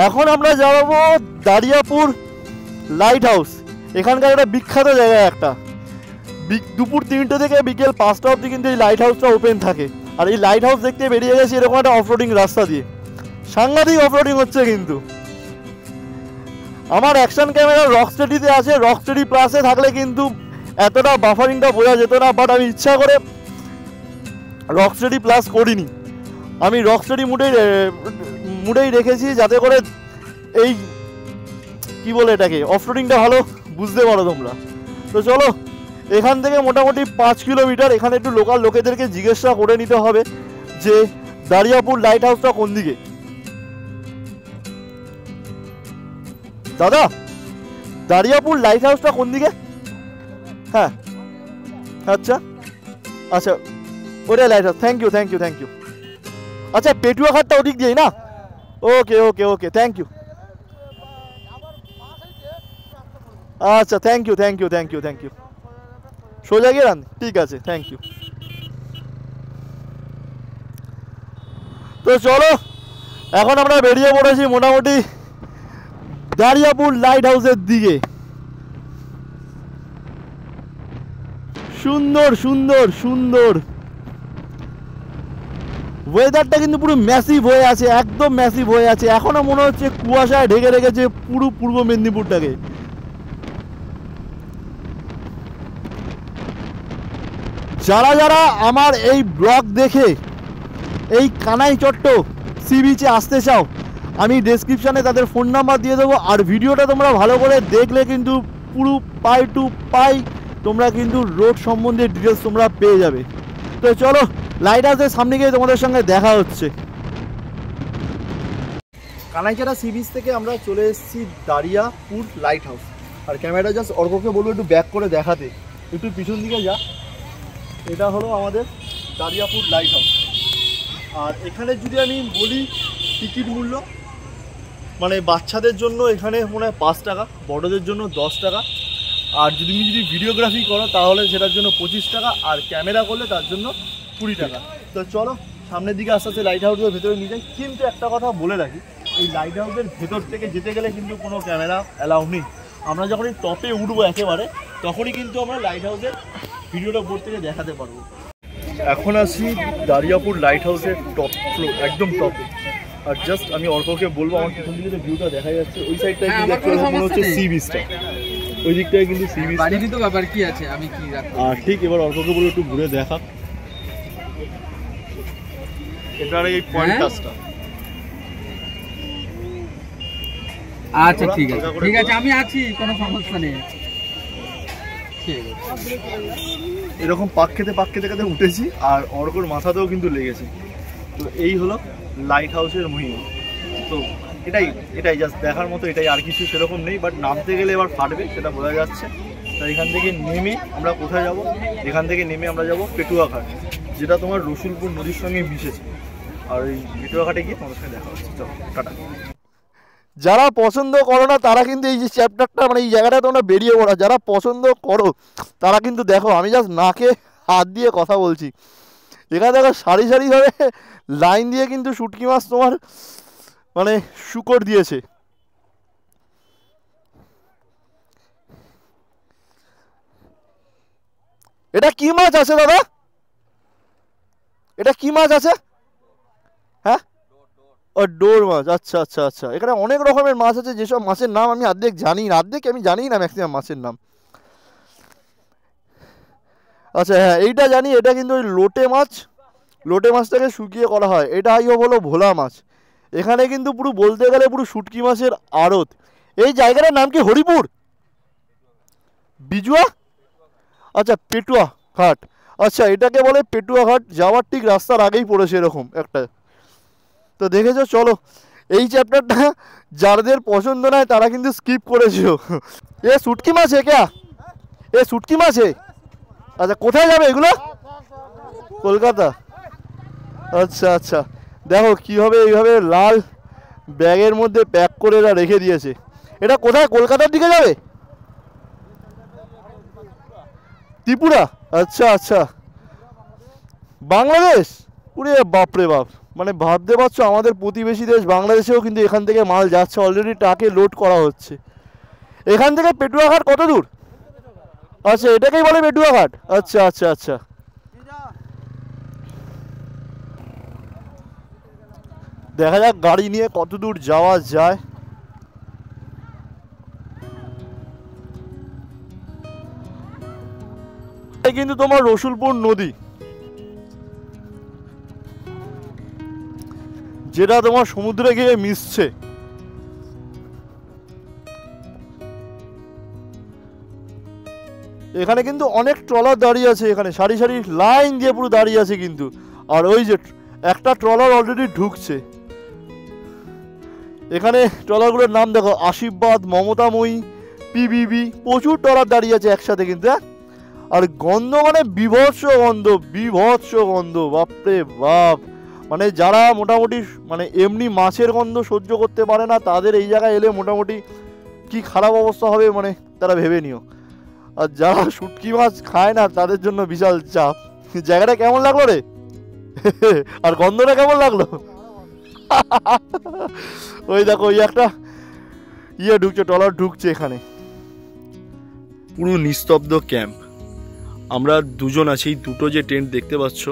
এখন আমরা যাবো দারিয়াপুর লাইট হাউস। এখানকার একটা বিখ্যাত জায়গা একটা। দুপুর 3টে থেকে বিকেল 5টা অবধি কিন্তু এই লাইট হাউসটা ওপেন থাকে। আর এই লাইট হাউস দেখতে বেরিয়ে গেছি এরকম একটা অফরোডিং রাস্তা দিয়ে। সাংঘাতিক অফরোডিং হচ্ছে কিন্তু। আমার অ্যাকশন ক্যামেরা রকস্টেডিতে আছে, রকস্টেডি প্লাসে থাকলে কিন্তু এতটা বাফারিংটা বোঝা যেত না। বাট আমি ইচ্ছা করে রকস্টেডি প্লাস করিনি, আমি রকস্টেডি মুডেই রেখেছি, যাতে করে এই কি বলে এটাকে অফরোডিংটা ভালো বুঝতে পারো তোমরা। তো চলো, এখান থেকে মোটামুটি 5 কিলোমিটার। এখানে একটু লোকাল লোকেদেরকে জিজ্ঞাসা করে নিতে হবে যে দারিয়াপুর লাইট হাউসটা কোন দিকে। দাদা, দারিয়াপুর লাইট হাউসটা কোন দিকে? হ্যাঁ, আচ্ছা, ওটাই লাইট হাউস। Thank you. আচ্ছা, পেটুয়া ঘাটটা ওদিক দিয়েই না? ওকে, থ্যাংক ইউ। আচ্ছা, থ্যাংক ইউ। সোজা গিয়ে রান, ঠিক আছে, থ্যাংক ইউ। তো চলো, এখন আমরা বেরিয়ে পড়েছি মোটামুটি দারিয়াপুর লাইট হাউসের দিকে। সুন্দর ওয়েদারটা কিন্তু পুরো ম্যাসিভ হয়ে আছে, একদম ম্যাসিভ হয়ে আছে। এখনো মনে হচ্ছে কুয়াশায় ঢেকে রেখেছে পুরো পূর্ব মেদিনীপুরটাকে। যারা আমার এই ব্লগ দেখে এই কানাইচট্ট সি বিচে আসতে চাও, আমি ডেসক্রিপশানে তাদের ফোন নাম্বার দিয়ে দেবো। আর ভিডিওটা তোমরা ভালো করে দেখলে কিন্তু পুরো পাই টু পাই তোমরা কিন্তু রোড সম্বন্ধে ডিটেলস তোমরা পেয়ে যাবে। তো চলো, লাইট হাউসের সামনে গিয়ে তোমাদের সঙ্গে দেখা হচ্ছে। কানাইচাড়া সি বিচ থেকে আমরা চলে এসেছি দারিয়াপুর লাইট হাউস। আর ক্যামেরাটা জাস্ট অর্ককে বলবো একটু ব্যাক করে দেখাতে, একটু পিছন দিকে যা। এটা হলো আমাদের দারিয়াপুর লাইট হাউস। আর এখানে যদি আমি বলি টিকিট মূল্য, মানে বাচ্চাদের জন্য এখানে মনে হয় 5 টাকা, বড়দের জন্য 10 টাকা, আর যদি তুমি ভিডিওগ্রাফি করো তাহলে সেটার জন্য 25 টাকা, আর ক্যামেরা করলে তার জন্য 20 টাকা। তো চলো সামনের দিকে আস্তে আস্তে লাইট হাউসের ভেতরে নিয়ে যাই। কিন্তু একটা কথা বলে রাখি, এই লাইট হাউসের ভেতর থেকে যেতে গেলে কিন্তু কোনো ক্যামেরা অ্যালাউ নেই। আমরা যখন এই টপে উঠবো একেবারে, তখনই কিন্তু আমরা লাইট হাউসের ভিডিওটা বোর্ড থেকে দেখাতে পারবো। এখন আছি দারিয়াপুর লাইট হাউসের টপ ফ্লোর, একদম টপে। আর জাস্ট আমি অর্ককে বলবো, আমার পিছন দিকে যে ভিউটা দেখা যাচ্ছে ওই সাইডটায় কিন্তু মনে হচ্ছে সি বিচটা, ওই দিকটায় কিন্তু সি বিচ। বাড়ি কিন্তু ব্যাপার কি আছে আমি কি রাখবো। আর ঠিক এবার অর্ককে বলে একটু ঘুরে দেখা এটার এই পয়েন্টটা। আচ্ছা ঠিক আছে ঠিক আছে, আমি আছি, কোনো সমস্যা নেই। এরকম পাক খেতে খেতে উঠেছি, আর অর্কর মাথাতেও কিন্তু লেগেছে। তো এই হলো লাইট হাউসের মহিমা। তো এটাই জাস্ট দেখার মতো, এটাই, আর কিছু সেরকম নেই। বাট নামতে গেলে এবার ফাটবে, সেটা বোঝা যাচ্ছে। তো এখান থেকে নেমে আমরা কোথায় যাব? এখান থেকে নেমে আমরা যাব পেটুয়া ঘাট, যেটা তোমার রসুলপুর নদীর সঙ্গে মিশেছে। আর ওই পেটুয়া ঘাটে গিয়ে তোমাদের সঙ্গে দেখা হচ্ছে। চলো টাটা। যারা পছন্দ করো না তারা কিন্তু এই যে চ্যাপ্টারটা, মানে এই জায়গাটা তোমরা বেরিয়ে পড়া। যারা পছন্দ করো তারা কিন্তু দেখো, আমি জাস্ট নাকে হাত দিয়ে কথা বলছি। এখানে দেখো সারি সারিভাবে লাইন দিয়ে কিন্তু শুটকি মাছ তোমার মানে শুকর দিয়েছে। এটা কি মাছ আছে দাদা? এটা কি মাছ আছে? হ্যাঁ, ও ডোর মাছ। আচ্ছা আচ্ছা আচ্ছা, এখানে অনেক রকমের মাছ আছে, যেসব মাছের নাম আমি অর্ধেক জানি না, আমি জানি না ম্যাক্সিমাম মাছের নাম। আচ্ছা হ্যাঁ, এইটা জানি, এটা কিন্তু ওই লোটে মাছ। লোটে মাছটাকে শুকিয়ে করা হয়। এটা হলো ভোলা মাছ। এখানে কিন্তু পুরো বলতে গেলে পুরো শুটকি মাছের আড়ত। এই জায়গাটার নাম কি? হরিপুর, বিজুয়া, আচ্ছা পেটুয়া ঘাট। আচ্ছা এটাকে বলে পেটুয়া ঘাট। যাওয়ার ঠিক রাস্তার আগেই পড়েছে এরকম একটা। তো দেখেছো, চলো এই চ্যাপ্টারটা যাদের পছন্দ নয় তারা কিন্তু স্কিপ করেছো। এ শুটকি মাছ হে ক্যা? এ শুটকি মাছ হে? আচ্ছা কোথায় যাবে এগুলো? কলকাতা। আচ্ছা আচ্ছা, দেখো কীভাবে এইভাবে লাল ব্যাগের মধ্যে প্যাক করে এরা রেখে দিয়েছে। এটা কোথায়? কলকাতার দিকে যাবে? ত্রিপুরা। আচ্ছা আচ্ছা, বাংলাদেশ। পুরে বাপরে বাপ, মানে ভাবতে পারছো আমাদের প্রতিবেশী দেশ বাংলাদেশেও কিন্তু এখান থেকে মাল যাচ্ছে, অলরেডি ট্রাকে লোড করা হচ্ছে। এখান থেকে পেটুয়া ঘাট কত দূর? আচ্ছা এটাকেই বলে পেটুয়া ঘাট। আচ্ছা আচ্ছা আচ্ছা, দেখা যাক গাড়ি নিয়ে কত দূর যাওয়া যায়। কিন্তু তোমার রসুলপুর নদী, যেটা তোমার সমুদ্রে গিয়ে মিশছে। এখানে কিন্তু অনেক ট্রলার দাঁড়িয়ে আছে, এখানে সারি সারি লাইন দিয়ে পুরো দাঁড়িয়ে আছে কিন্তু। আর ওই যে একটা ট্রলার অলরেডি ঢুকছে। এখানে ট্রলারগুলোর নাম দেখো, আশীর্বাদ, মমতাময়ী, পিবিবি, প্রচুর ট্রলার দাঁড়িয়ে আছে একসাথে কিন্তু। হ্যাঁ, আর গন্ধ মানে বিভৎস গন্ধ, বিভৎস গন্ধ, বাপরে বাপ। মানে যারা মোটামুটি মানে এমনি মাছের গন্ধ সহ্য করতে পারে না, তাদের এই জায়গায় এলে মোটামুটি কি খারাপ অবস্থা হবে মানে তারা ভেবে নিও। আর যারা শুটকি মাছ খায় না তাদের জন্য বিশাল চাপ। জায়গাটা কেমন লাগলো রে? আর গন্ধটা কেমন লাগলো? ওই দেখো, ওই একটা ঢুকছে, ট্রলার ঢুকছে এখানে। পুরো নিস্তব্ধ ক্যাম্প। আমরা দুজন আছি, দুটো যে টেন্ট দেখতে পাচ্ছ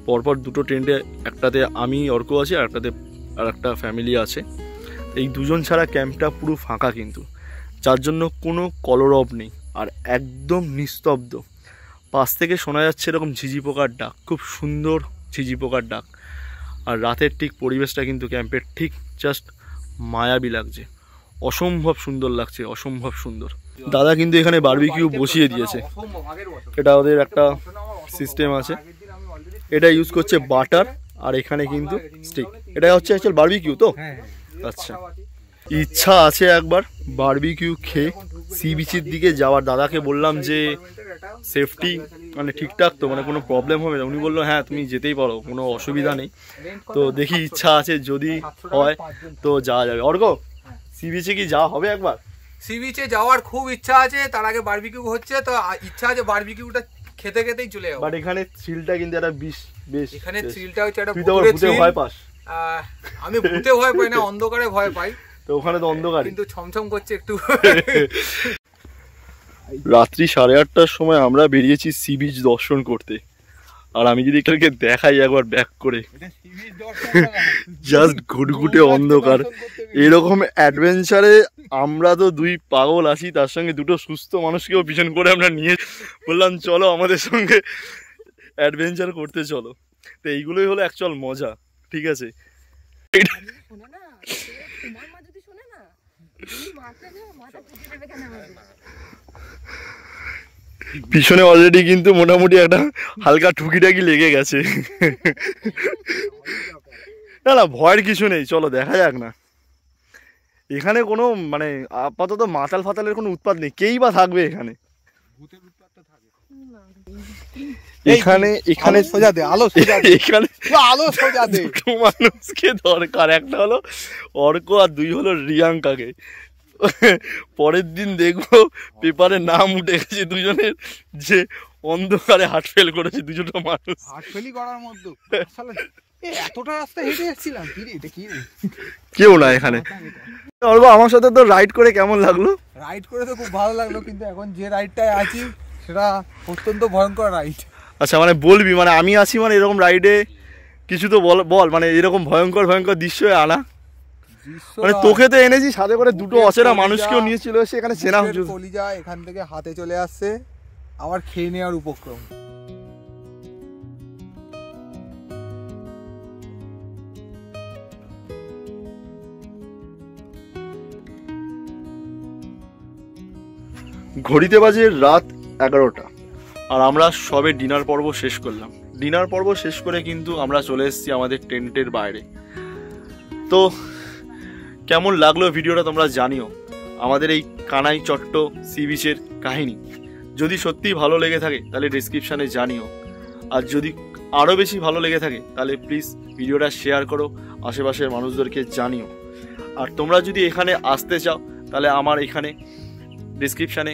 পরপর, দুটো টেন্টে, একটাতে আমি অর্ক আছি, আর একটাতে আর একটা ফ্যামিলি আছে। এই দুজন ছাড়া ক্যাম্পটা পুরো ফাঁকা কিন্তু, যার জন্য কোনো কলরব নেই, আর একদম নিস্তব্ধ। পাশ থেকে শোনা যাচ্ছে এরকম ঝিঝি পোকার ডাক, খুব সুন্দর ঝিঝি পোকার ডাক। আর রাতের ঠিক পরিবেশটা কিন্তু ক্যাম্পের ঠিক জাস্ট মায়াবী লাগছে, অসম্ভব সুন্দর লাগছে, অসম্ভব সুন্দর। দাদা কিন্তু এখানে বারবিকিউ বসিয়ে দিয়েছে, এটা ওদের একটা সিস্টেম আছে। এটা ইউজ করছে বাটার, আর এখানে কিন্তু স্টিক। এটা হচ্ছে অ্যাকচুয়াল বারবিকিউ তো। আচ্ছা, ইচ্ছা আছে একবার বারবিকিউ খেয়ে সি বিচের দিকে যাওয়ার। দাদাকে বললাম যে সেফটি মানে ঠিকঠাক তো, মানে কোনো প্রবলেম হবে না? উনি বললো হ্যাঁ তুমি যেতেই পারো, কোনো অসুবিধা নেই। তো দেখি ইচ্ছা আছে, যদি হয় তো যাওয়া যাবে। অর্ক, সি বিচে কি যাওয়া হবে একবার? সি বিচে যাওয়ার খুব ইচ্ছা আছে, তার আগে বারবিকিউ হচ্ছে, তো ইচ্ছা আছে বারবিকিউটা খেতে খেতেই চলে যাবো। বাট এখানে থ্রিলটা কিন্তু একটা বেশ, এখানে থ্রিলটা হচ্ছে একটা ভূতে ভয় পাস? আমি ভূতে ভয় পাই না, অন্ধকারে ভয় পাই। তো ওখানে তো অন্ধকার, কিন্তু ছমছম করছে একটু। রাত্রি 8:30টার সময় আমরা বেরিয়েছি সি বিচ দর্শন করতে। আর আমি যদি এটাকে দেখাই একবার ব্যাক করে, জাস্ট ঘুটঘুটে অন্ধকার। এরকম অ্যাডভেঞ্চারে আমরা তো দুই পাগল আছি, তার সঙ্গে দুটো সুস্থ মানুষকেও পিছন করে আমরা নিয়ে বললাম চলো আমাদের সঙ্গে অ্যাডভেঞ্চার করতে চলো। তো এইগুলোই হলো অ্যাকচুয়াল মজা, ঠিক আছে? পিছনে অলরেডি কিন্তু মোটামুটি একটা হালকা টুকিটাকি লেগে গেছে। না না, ভয়ের কিছু নেই, চলো দেখা যাক না। এখানে কোনো মানে আপাতত মাতাল ফাতালের কোনো উৎপাত নেই, কেই বা থাকবে এখানে? এখানে এখানে সোজা দে, আলো সোজা দে, এখানে আলো সোজা দে। দুটো মানুষকে দরকার, একটা হলো অর্ক আর দুই হলো রিয়াঙ্কাকে। পরের দিন দেখবো পেপারে নাম উঠে গেছে দুজনের, যে অন্ধকারে হার্ট ফেল করেছে দুজন মানুষ। হার্ট ফেলই করার মধ্যে এতটা রাস্তা হেঁটে যাচ্ছিলাম, কি রে এটা, কি রে? কেউ না এখানে। অর্ক, আমার সাথে তো রাইড করে কেমন লাগলো? রাইড করে তো খুব ভালো লাগলো, কিন্তু এখন যে রাইডটায় আছি সেটা অত্যন্ত ভয়ঙ্কর রাইড। আচ্ছা, মানে বলবি, মানে আমি আছি মানে এরকম রাইডে কিছু তো বল, মানে এরকম ভয়ঙ্কর ভয়ঙ্কর দৃশ্য আনা। মানে তোকে তো এনেছি সাথে করে, দুটো অচেনা মানুষকেও নিয়েছিল সে, এখানে চেনা কলিজা এখান থেকে হাতে চলে আসছে, আবার খেয়ে নেওয়ার উপক্রম। ঘড়িতে বাজে রাত 11টা, আর আমরা সবে ডিনার পর্ব শেষ করলাম। ডিনার পর্ব শেষ করে কিন্তু আমরা চলে এসেছি আমাদের টেন্টের বাইরে। তো কেমন লাগলো ভিডিওটা তোমরা জানিও। আমাদের এই কানাই চট্ট সি বিচের কাহিনী যদি সত্যিই ভালো লেগে থাকে তাহলে ডেসক্রিপশানে জানিও। আর যদি আরও বেশি ভালো লেগে থাকে তাহলে প্লিজ ভিডিওটা শেয়ার করো, আশেপাশের মানুষদেরকে জানিও। আর তোমরা যদি এখানে আসতে চাও তাহলে আমার এখানে ডেসক্রিপশানে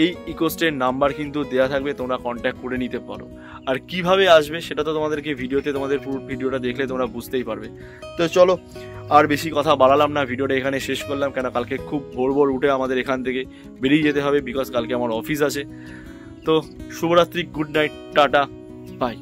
এই ইকোস্টের নাম্বার কিন্তু দেওয়া থাকবে, তোমরা কন্ট্যাক্ট করে নিতে পারো। আর কিভাবে আসবে সেটা তো তোমাদেরকে ভিডিওতে, তোমাদের পুরো ভিডিওটা দেখলে তোমরা বুঝতেই পারবে। তো চলো আর বেশি কথা বাড়ালাম না, ভিডিওটা এখানে শেষ করলাম, কেন কালকে খুব ভোর উঠে আমাদের এখান থেকে বেরিয়ে যেতে হবে, বিকজ কালকে আমার অফিস আছে। তো শুভরাত্রি, গুড নাইট, টাটা, বাই।